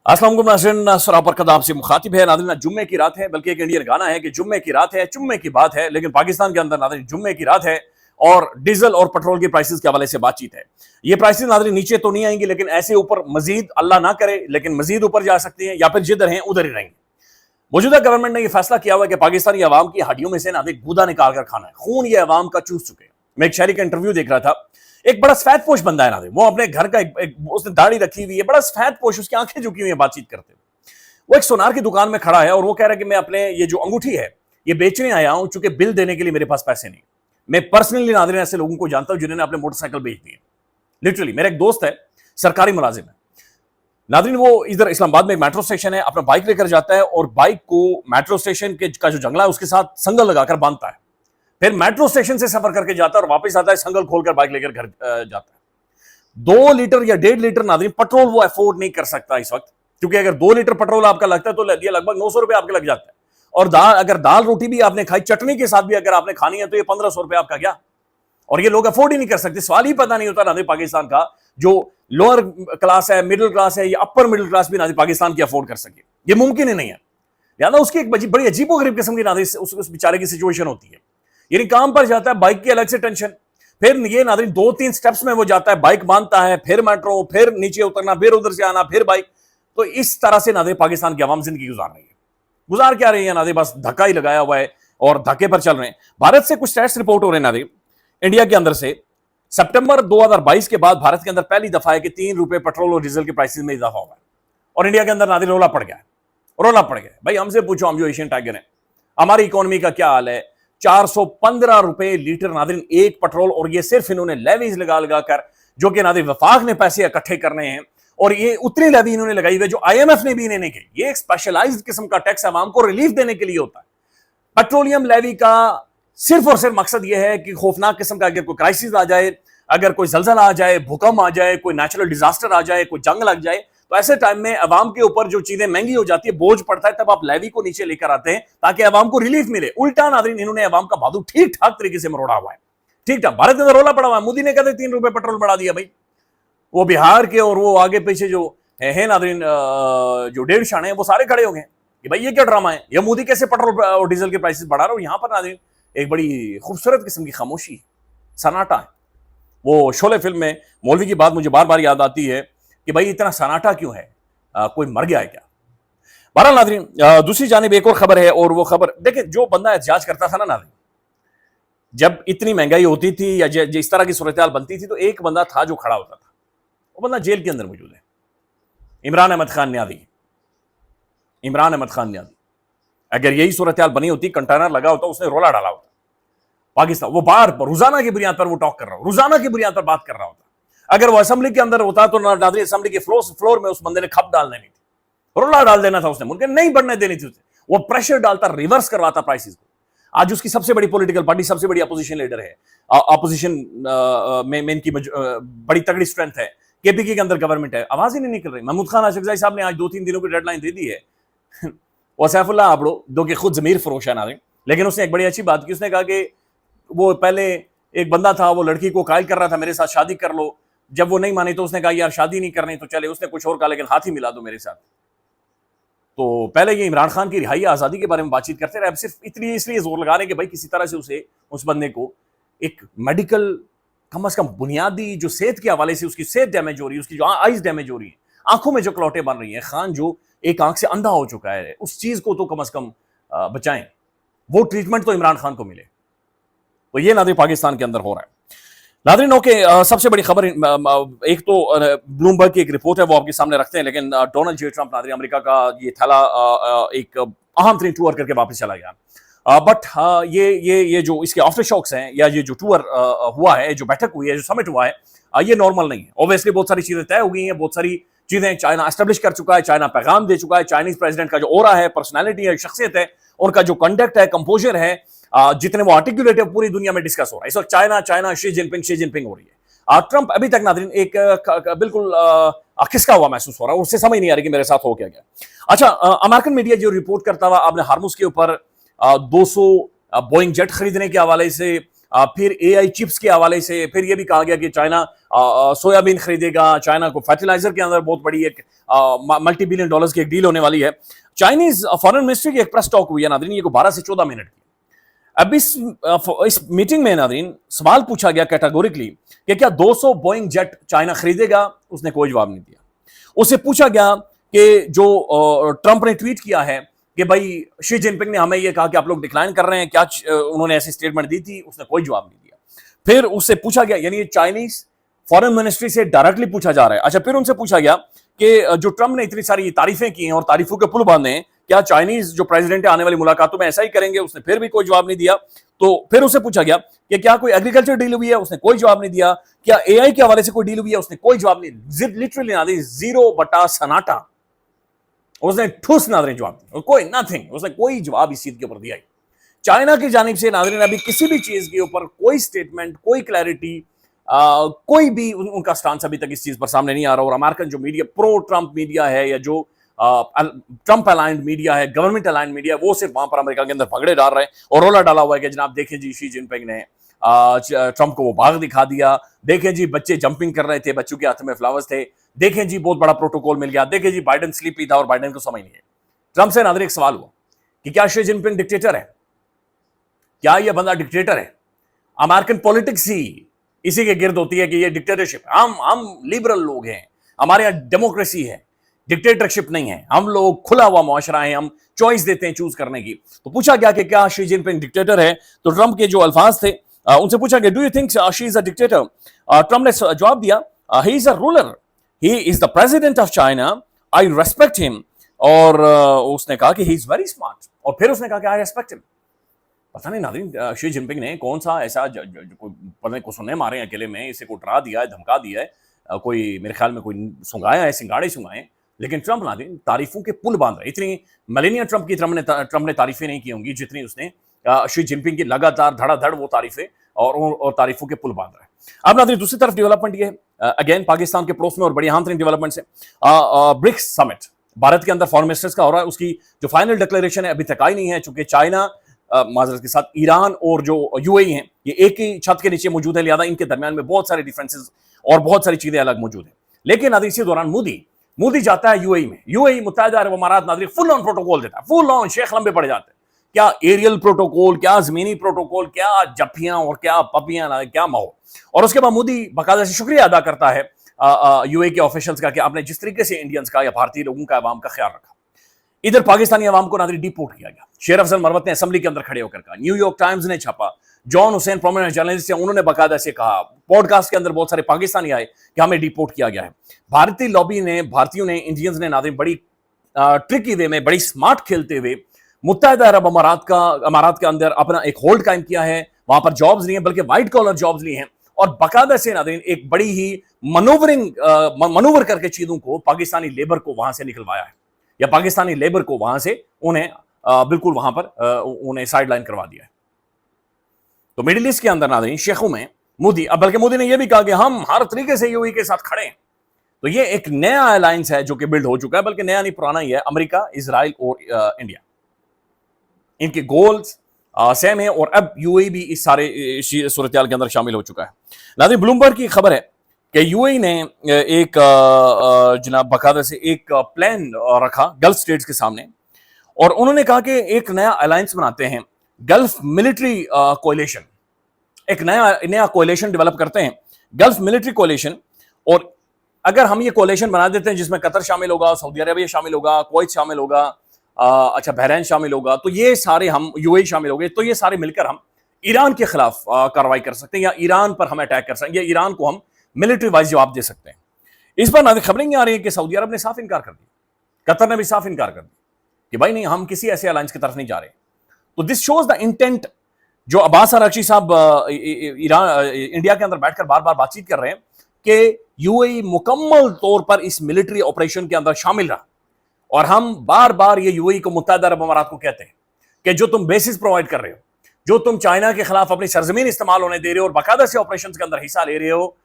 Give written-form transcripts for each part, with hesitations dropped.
अस्सलाम वालेकुम नाज़रीन, सरापरकत आपसे मुखातिब है। नाज़रीन, जुम्मे की रात है, बल्कि एक इंडियन गाना है कि जुम्मे की रात है, जुम्मे की बात है, लेकिन पाकिस्तान के अंदर नाज़रीन जुम्मे की रात है और डीजल और पेट्रोल की प्राइसेस के हवाले से बातचीत है। ये प्राइसेस नाज़रीन नीचे तो नहीं आएंगी, लेकिन ऐसे ऊपर मजीद अल्लाह ना करे, लेकिन मजीद ऊपर जा सकती हैं या फिर जिधर हैं उधर ही रहेंगे। मौजूदा गवर्नमेंट ने यह फैसला किया हुआ है कि पाकिस्तानी अवाम की हड्डियों में से नाज़रीन गूदा निकाल कर खाना है, खून ये अवाम का चूस चुके हैं। मैं एक शहरी का इंटरव्यू देख रहा था, एक बड़ा सफेद पोश बंदा है नाज़रीन, वो अपने घर का उसने दाढ़ी रखी हुई है, बड़ा सफेद पोश, उसकी आंखें झुकी हुई है बातचीत करते हुए। वो एक सोनार की दुकान में खड़ा है और वो कह रहा है कि मैं अपने ये जो अंगूठी है ये बेचने आया हूं, चूंकि बिल देने के लिए मेरे पास पैसे नहीं। मैं पर्सनली नाज़रीन ऐसे लोगों को जानता हूं जिन्होंने अपने मोटरसाइकिल बेच दिए। लिटरली मेरा एक दोस्त है, सरकारी मुलाजिम है नाज़रीन, वो इधर इस्लामाबाद में एक मेट्रो स्टेशन है, अपना बाइक लेकर जाता है और बाइक को मेट्रो स्टेशन के का जो जंगला है उसके साथ संगल लगाकर बांधता है, फिर मेट्रो स्टेशन से सफर करके जाता है और वापस आता है, संगल खोलकर बाइक लेकर घर जाता है। 2 लीटर या 1.5 लीटर नाज़रीन पेट्रोल वो अफोर्ड नहीं कर सकता इस वक्त, क्योंकि अगर 2 लीटर पेट्रोल आपका लगता है तो ये लगभग 900 रुपए आपके लग जाता है। और अगर दाल रोटी भी आपने खाई, चटनी के साथ भी अगर आपने खानी है तो ये 1500 रुपए आपका गया। और ये लोग अफोर्ड ही नहीं कर सकते। सवाल ही पता नहीं होता नाज़रीन पाकिस्तान का, जो लोअर क्लास है, मिडिल क्लास है या अपर मिडिल क्लास भी नाज़रीन पाकिस्तान की अफोर्ड कर सके, ये मुमकिन ही नहीं है। लिहाजा उसकी एक बड़ी अजीबोगरीब किस्म की नाज़रीन उस बेचारे की सिचुएशन होती है। यानी काम पर जाता है, बाइक की अलग से टेंशन, फिर ये नाज़रीन 2-3 स्टेप्स में वो जाता है, बाइक बांधता है, फिर मेट्रो, फिर नीचे उतरना, फिर उधर से आना, फिर बाइक। तो इस तरह से नाज़रीन पाकिस्तान की आवाम जिंदगी गुजार रही है। गुजार क्या रही है नाज़रीन, बस धक्का ही लगाया हुआ है और धक्के पर चल रहे हैं। भारत से कुछ स्टैट्स रिपोर्ट हो रहे हैं नाज़रीन, इंडिया के अंदर से सितंबर 2022 के बाद भारत के अंदर पहली दफा है कि 3 रुपए पेट्रोल और डीजल के प्राइसेस में इजाफा हुआ है और इंडिया के अंदर नाज़रीन रोला पड़ गया है। रोला पड़ गया भाई, हमसे पूछो, हम जो एशियन टाइगर हैं, हमारी इकोनॉमी का क्या हाल है। 415 रुपए लीटर नाज़रीन एक पेट्रोल, और ये सिर्फ इन्होंने लेवीज लगा लगा कर, जो कि नाज़रीन वफाक ने पैसे इकट्ठे करने हैं, और ये उतनी लेवी इन्होंने लगाई हुई जो IMF ने भी इन्हें नहीं की। ये एक स्पेशलाइज्ड किस्म का टैक्स आवाम को रिलीफ देने के लिए होता है। पेट्रोलियम लेवी का सिर्फ और सिर्फ मकसद यह है कि खौफनाक किस्म का अगर कोई क्राइसिस आ जाए, अगर कोई जलजला आ जाए, भूकंप आ जाए, कोई नेचुरल डिजास्टर आ जाए, कोई जंग लग जाए, तो ऐसे टाइम में अवाम के ऊपर जो चीजें महंगी हो जाती है, बोझ पड़ता है, तब आप लेवी को नीचे लेकर आते हैं ताकि अवाम को रिलीफ मिले। उल्टा नाज़रीन इन्होंने अवाम का बाजू ठीक ठाक तरीके से मरोड़ा हुआ है। ठीक ठाक भारत के अंदर रोला पड़ा हुआ है। मोदी ने कहते 3 रुपए पेट्रोल बढ़ा दिया भाई। वो बिहार के और वो आगे पीछे जो है नाज़रीन, जो 1.5 शाणे हैं, वो सारे खड़े हो गए कि भाई ये क्या ड्रामा है, ये मोदी कैसे पेट्रोल और डीजल के प्राइसेस बढ़ा रहा है। यहाँ पर नाज़रीन एक बड़ी खूबसूरत किस्म की खामोशी, सन्नाटा है। वो शोले फिल्म में मौलवी की बात मुझे बार बार याद आती है कि भाई इतना सन्नाटा क्यों है, कोई मर गया है क्या। बहरहाल नाज़रीन, दूसरी जानिब एक और खबर है, और वो खबर देखिए, जो बंदा एहतजाज करता था ना नाज़रीन, जब इतनी महंगाई होती थी या इस तरह की सूरत हाल बनती थी, तो एक बंदा था जो खड़ा होता था। वो बंदा जेल के अंदर मौजूद है, इमरान अहमद खान न्यादी। इमरान अहमद खान न्यादी, अगर यही सूरत हाल बनी होती, कंटेनर लगा होता, उसने रोला डाला होता पाकिस्तान, वो बार रोजाना की बुनियाद पर वो टॉक कर रहा हो, रोजाना की बुनियाद पर बात कर रहा होता। अगर वो असेंबली के अंदर होता तो नाज़रीन असेंबली के फ्लोर में उस बंदे ने खप डाल देनी थी, रोला डाल देना था उसने, मुमकिन नहीं बढ़ने देनी थी उसे। वो प्रेशर डालता, रिवर्स करवाता प्राइसेस को। आज उसकी सबसे बड़ी पॉलिटिकल पार्टी, सबसे बड़ी अपोजिशन लीडर है, अपोजिशन में इनकी बड़ी तगड़ी स्ट्रेंथ है। KPK के अंदर गवर्नमेंट है, आवाज ही नहीं निकल रही। महमूद खान अशरफजाई साहब ने आज 2-3 दिनों की डेडलाइन दे दी है। और सैफुल्लाह आबड़ो, जो कि खुद जमीर फरोश है नाज़रीन, लेकिन उसने एक बड़ी अच्छी बात की। उसने कहा कि वो पहले एक बंदा था, वो लड़की को कायल कर रहा था, मेरे साथ शादी कर लो। जब वो नहीं मानी तो उसने कहा यार शादी नहीं करनी तो चले, उसने कुछ और कहा, लेकिन हाथ ही मिला दो मेरे साथ। तो पहले ये इमरान खान की रिहाई आज़ादी के बारे में बातचीत करते रहे, अब सिर्फ इसलिए जोर लगा रहे कि भाई किसी तरह से उस बंदे को एक मेडिकल, कम अज कम बुनियादी जो सेहत के हवाले से, उसकी सेहत डैमेज हो रही है, उसकी जो आइज डैमेज हो रही है, आंखों में जो क्लौटे बन रही हैं, खान जो एक आंख से अंधा हो चुका है, उस चीज को तो कम अज कम बचाएं, वो ट्रीटमेंट तो इमरान खान को मिले। तो ये नाज़रीन पाकिस्तान के अंदर हो रहा है। नाज़रीन ओके, सबसे बड़ी खबर एक तो ब्लूमबर्ग की एक रिपोर्ट है, वो आपके सामने रखते हैं, लेकिन डोनाल्ड जे ट्रंप नाज़रीन अमेरिका का ये थैला एक अहम तरीन टूर करके वापस चला गया। बट ये जो इसके आफ्टर शॉक्स हैं, या ये जो टूर हुआ है, जो बैठक हुई है, जो समिट हुआ है, ये नॉर्मल नहीं है। ऑब्वियसली बहुत सारी चीजें तय हो गई हैं, बहुत सारी चीजें चाइना एस्टेब्लिश कर चुका है, चाइना पैगाम दे चुका है। चाइनीज प्रेसिडेंट का जो ओरा है, पर्सनैलिटी है, शख्सियत है, उनका जो कंडक्ट है, कंपोजर है, जितने वो आर्टिकुलेट है, पूरी दुनिया में डिस्कस हो रहा है इस वक्त। चाइना शी जिनपिंग हो रही है। ट्रंप अभी तक नाज़रीन एक बिल्कुल खिसका हुआ महसूस हो रहा है, उससे समझ नहीं आ रही कि मेरे साथ हो क्या गया। अच्छा, अमेरिकन मीडिया जो रिपोर्ट करता हुआ आपने हार्मुज के ऊपर 200 बोइंग जेट खरीदने के हवाले से, फिर AI चिप्स के हवाले से, फिर यह भी कहा गया कि चाइना सोयाबीन खरीदेगा, चाइना को फर्टिलाइजर के अंदर बहुत बड़ी एक मल्टी बिलियन डॉलर्स की एक डील होने वाली है। चाइनीज फॉरेन मिनिस्ट्री की एक प्रेस टॉक हुई है नादरीन, ये को 12 से 14 मिनट की। अब इस मीटिंग में नादरीन सवाल पूछा गया कैटेगोरिकली कि क्या 200 बोइंग जेट चाइना खरीदेगा, उसने कोई जवाब नहीं दिया। उसे पूछा गया कि जो ट्रंप ने ट्वीट किया है कि भाई शी जिनपिंग ने हमें ये कहा कि आप लोग डिक्लाइन कर रहे हैं, क्या उन्होंने ऐसी स्टेटमेंट दी थी, उसने कोई जवाब नहीं दिया। फिर उससे पूछा गया, यानी चाइनीज फॉरेन मिनिस्ट्री से डायरेक्टली पूछा जा रहा है। अच्छा, फिर उनसे पूछा गया कि जो ट्रंप ने इतनी सारी तारीफें की हैं और तारीफों के पुल बांधे हैं, क्या चाइनीज जो प्रेसिडेंट है आने वाली मुलाकातों में ऐसा ही करेंगे, उसने फिर भी कोई जवाब नहीं दिया। तो फिर उसे पूछा गया कि क्या कोई एग्रीकल्चर डील हुई है, उसने कोई जवाब नहीं दिया। क्या एआई के हवाले से कोई डील हुई है, उसने कोई जवाब नहीं, लिटरली नादरीन 0 बटा सन्नाटा, उसने ठूस नादरीन जवाब दिया, कोई नथिंग, उसने कोई जवाब इस चीज के ऊपर दिया ही। चाइना की जानिब से नादरीन अभी किसी भी चीज के ऊपर कोई स्टेटमेंट, कोई क्लैरिटी, कोई भी उनका स्टांस अभी तक इस चीज पर सामने नहीं आ रहा। और अमेरिकन जो मीडिया, प्रो ट्रंप मीडिया है या जो ट्रंप अलाइंड मीडिया है, गवर्नमेंट अलाइंड मीडिया, वो सिर्फ वहां पर अमेरिका के अंदर पगड़े डाल रहे हैं और रोला डाला हुआ है कि जनाब देखें जी शी जिनपिंग ने ट्रंप को वो बाग दिखा दिया, देखें जी बच्चे जंपिंग कर रहे थे, बच्चों के हाथ में फ्लावर्स थे, देखें जी बहुत बड़ा प्रोटोकॉल मिल गया, देखें जी बाइडेन स्लीपी था और बाइडेन को समझ नहीं है। ट्रंप से नादरीन एक सवाल हुआ कि क्या शी जिनपिंग डिक्टेटर है, क्या यह बंदा डिक्टेटर है? अमेरिकन पॉलिटिक्स ही इसी के गिर्द होती है कि ये डिक्टेटरशिप, हम लिबरल लोग हैं, हमारे यहाँ डेमोक्रेसी है, डिक्टेटरशिप नहीं है, हम लोग खुला हुआ मुआशरा है, हम चॉइस देते हैं चूज करने की। तो पूछा गया कि क्या शी जिनपिंग डिक्टेटर है, तो ट्रंप के जो अल्फाज थे उनसे पूछा गया, do you think she is a dictator? Trump ने जवाब दिया, he is a ruler, he is the president of China, I respect him. और उसने कहा कि ही इज वेरी स्मार्ट, और फिर उसने कहा कि आई रेस्पेक्ट हिम। पता नहीं नादरीन शी जिनपिंग ने कौन सा ऐसा पता नहीं को सुनने मारे अकेले में, इसे को डरा दिया है, धमका दिया है, कोई मेरे ख्याल में कोई सुंगाया है, सिंगाड़े सुंगाए। लेकिन ट्रंप नादरीन तारीफों के पुल बांध रहे। इतनी मेलेनिया ट्रंप की ट्रंप ने तारीफें नहीं की होंगी जितनी उसने शी जिनपिंग की लगातार धड़ाधड़ वो तारीफें और तारीफों के पुल बांध रहे हैं। अब नादरीन दूसरी तरफ डेवलपमेंट ये है, अगेन पाकिस्तान के पड़ोस में और बड़ी हांतरिंग डेवलपमेंट है। ब्रिक्स समिट भारत के अंदर फॉरेन मिनिस्टर्स का हो रहा है, उसकी जो फाइनल डिक्लेरेशन है अभी तक आई नहीं है, चूंकि चाइना माजरत के साथ ईरान और जो यूएई हैं ये एक ही छत के नीचे मौजूद है, लिहाजा इनके दरमियान में बहुत सारे डिफरेंसेस और बहुत सारी चीजें अलग मौजूद हैं। लेकिन नादरीन इसी दौरान मोदी जाता है यूएई में, यूएई मुत्तहिदा अरब अमारात नादरीन फुल ऑन प्रोटोकॉल देता है, फुल ऑन, शेख लंबे पड़ जाते हैं, क्या एरियल प्रोटोकॉल, क्या जमीनी प्रोटोकॉल, क्या जफ्फियां और क्या पपियां, क्या माहौल। और उसके बाद मोदी बाकायदा से शुक्रिया अदा करता है यूएई के ऑफिशियल्स का कि आपने जिस तरीके से इंडियंस का या भारतीय लोगों का, अवाम का ख्याल रखा। इधर पाकिस्तानी अवाम को नादरीन डिपोर्ट किया गया। शेर अफजल मरवत ने असेंबली के अंदर खड़े होकर कहा, न्यूयॉर्क टाइम्स ने छापा, जॉन हुसैन प्रोमिनेंट जर्नलिस्ट है, उन्होंने बाकायदा से कहा, पॉडकास्ट के अंदर बहुत सारे पाकिस्तानी आए कि हमें डिपोर्ट किया गया है। भारतीय लॉबी ने, भारतीयों ने, इंडियंस ने नादरीन बड़ी ट्रिकी वे में, बड़ी स्मार्ट खेलते हुए मुत्तहिदा अरब अमारात के अंदर अपना एक होल्ड कायम किया है। वहां पर जॉब्स नहीं है बल्कि व्हाइट कॉलर जॉब्स ली हैं, और बाकायदा से नादरीन एक बड़ी ही मनूवर करके चीजों को, पाकिस्तानी लेबर को वहां से निकलवाया है, या पाकिस्तानी लेबर को वहां से उन्हें बिल्कुल वहां पर उन्हें साइड लाइन करवा दिया है। तो मिडिल ईस्ट के अंदर नादरीन शेखों में मोदी, बल्कि मोदी ने यह भी कहा कि हम हर तरीके से यूएई के साथ खड़े हैं। तो ये एक नया अलायंस है जो कि बिल्ड हो चुका है, बल्कि नया नहीं पुराना ही है, अमेरिका, इजराइल और इंडिया, इनके गोल्स सेम है। और अब यूएई भी इस सारे सूरत-ए-हाल के अंदर शामिल हो चुका है। नादरीन ब्लूमबर्ग की खबर है कि यूएई ने एक जनाब बाकायदा से एक प्लान रखा गल्फ स्टेट्स के सामने, और उन्होंने कहा कि एक नया अलायंस बनाते हैं, गल्फ मिलिट्री कोalition, एक नया कोalition डेवलप करते हैं, गल्फ मिलिट्री कोalition। और अगर हम ये कोalition बना देते हैं जिसमें कतर शामिल होगा, सऊदी अरबिया शामिल होगा, कुवैत शामिल होगा, अच्छा बहरीन शामिल होगा, तो ये सारे, हम यूएई शामिल हो गए, तो ये सारे मिलकर हम ईरान के खिलाफ कार्रवाई कर सकते हैं, या ईरान पर हम अटैक कर सकते हैं, या ईरान को हम मिलिट्री वाइज जवाब दे सकते हैं। इस पर नादरीन खबरें आ रही है कि सऊदी अरब ने साफ इनकार कर दिया, कतर ने भी साफ इनकार कर दिया कि भाई नहीं, हम किसी ऐसे अलायंस की तरफ नहीं जा रहे। तो दिस शोज द इंटेंट, जो अब्बास अरागची साहब इंडिया के अंदर बैठकर बार बार बातचीत कर रहे हैं कि यूएई मुकम्मल तौर पर इस मिलिट्री ऑपरेशन के अंदर शामिल रहा। और हम बार बार ये यूएई को, मुत्तहिदा अरब अमारात को कहते हैं कि जो तुम बेसिस प्रोवाइड कर रहे हो, जो तुम चाइना के खिलाफ अपनी सरजमीन इस्तेमाल होने दे रहे हो और बाकायदा से ऑपरेशन के अंदर हिस्सा ले रहे हो,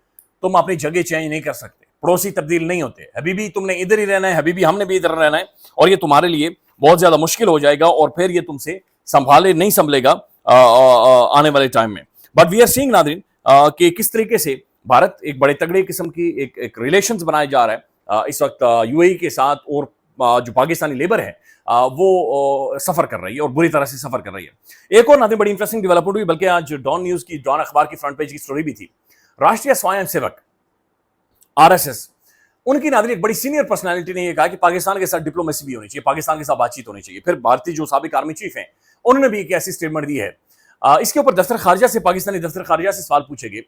तुम अपनी जगह चेंज नहीं कर सकते, पड़ोसी तब्दील नहीं होते, हबीबी तुमने इधर ही रहना है, हबीबी हमने भी इधर रहना है, और ये तुम्हारे लिए बहुत ज्यादा मुश्किल हो जाएगा, और फिर ये तुमसे नहीं संभलेगा आने वाले टाइम में। बट वी आर सीइंग नादरीन कि किस तरीके से भारत एक बड़े तगड़े किस्म की एक रिलेशंस बनाया जा रहा है इस वक्त यूएई के साथ, और जो पाकिस्तानी लेबर है वो सफर कर रही है और बुरी तरह से सफर कर रही है। एक और नाज़रीन बड़ी इंटरेस्टिंग डेवलपमेंट हुई, बल्कि आज डॉन न्यूज की, डॉन अखबार की फ्रंट पेज की स्टोरी भी थी। राष्ट्रीय स्वयं सेवक आरएसएस, उनकी नाज़रीन एक बड़ी सीनियर पर्सनालिटी ने यह कहा कि पाकिस्तान के साथ डिप्लोमेसी भी होनी चाहिए, पाकिस्तान के साथ बातचीत होनी चाहिए। फिर भारतीय जो साबिक आर्मी चीफ हैं उन्होंने भी एक ऐसी स्टेटमेंट दी है। इसके ऊपर दफ्तर खारजा से, पाकिस्तानी दफ्तर खारजा से सवाल पूछे गए।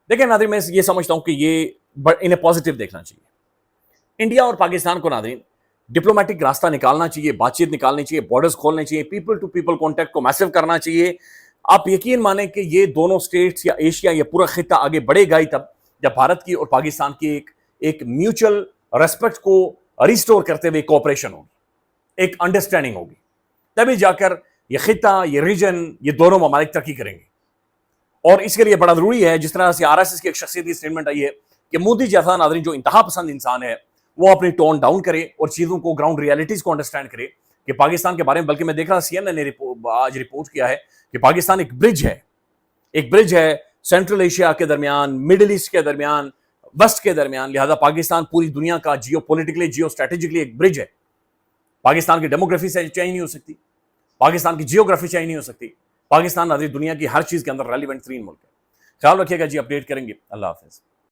देखिए नाज़रीन, मैं ये समझता हूं कि ये इन्हें पॉजिटिव देखना चाहिए। इंडिया और पाकिस्तान को नाज़रीन डिप्लोमेटिक रास्ता निकालना चाहिए, बातचीत निकालनी चाहिए, बॉर्डर्स खोलने चाहिए, पीपल टू पीपल कॉन्टैक्ट को मैसिव करना चाहिए। आप यकीन माने कि ये दोनों स्टेट्स या एशिया या पूरा खिता आगे बढ़ेगा ही तब जब भारत की और पाकिस्तान की एक म्यूचुअल रेस्पेक्ट को रिस्टोर करते हुए कोऑपरेशन होगी, एक अंडरस्टैंडिंग होगी, तभी जाकर ये खिता, ये रीजन, ये दोनों ममालिक तरक्की करेंगे। और इसके लिए बड़ा जरूरी है, जिस तरह से आरएसएस की एक शख्सियत की स्टेटमेंट आई है कि मोदी जैसा नाज़रीन जो इंतहा पसंद इंसान है वो अपनी टोन डाउन करे और चीजों को, ग्राउंड रियलिटीज को अंडरस्टैंड करे कि पाकिस्तान के बारे में। बल्कि मैं देख रहा, सीएनएन ने आज रिपोर्ट किया है कि पाकिस्तान एक ब्रिज है, एक ब्रिज है सेंट्रल एशिया के दरमियान, मिडिल ईस्ट के दरमियान, वेस्ट के दरमियान। लिहाजा पाकिस्तान पूरी दुनिया का जियो पोलिटिकली, जियो स्ट्रेटेजिकली एक ब्रिज है। पाकिस्तान की डेमोग्राफी से चेंज नहीं हो सकती, पाकिस्तान की जियोग्राफी चेंज नहीं हो सकती। पाकिस्तान नाज़रीन दुनिया की हर चीज के अंदर रेलिवेंट तरीन मुल्क है। ख्याल रखिएगा जी, अपडेट करेंगे। अल्लाह हाफिज।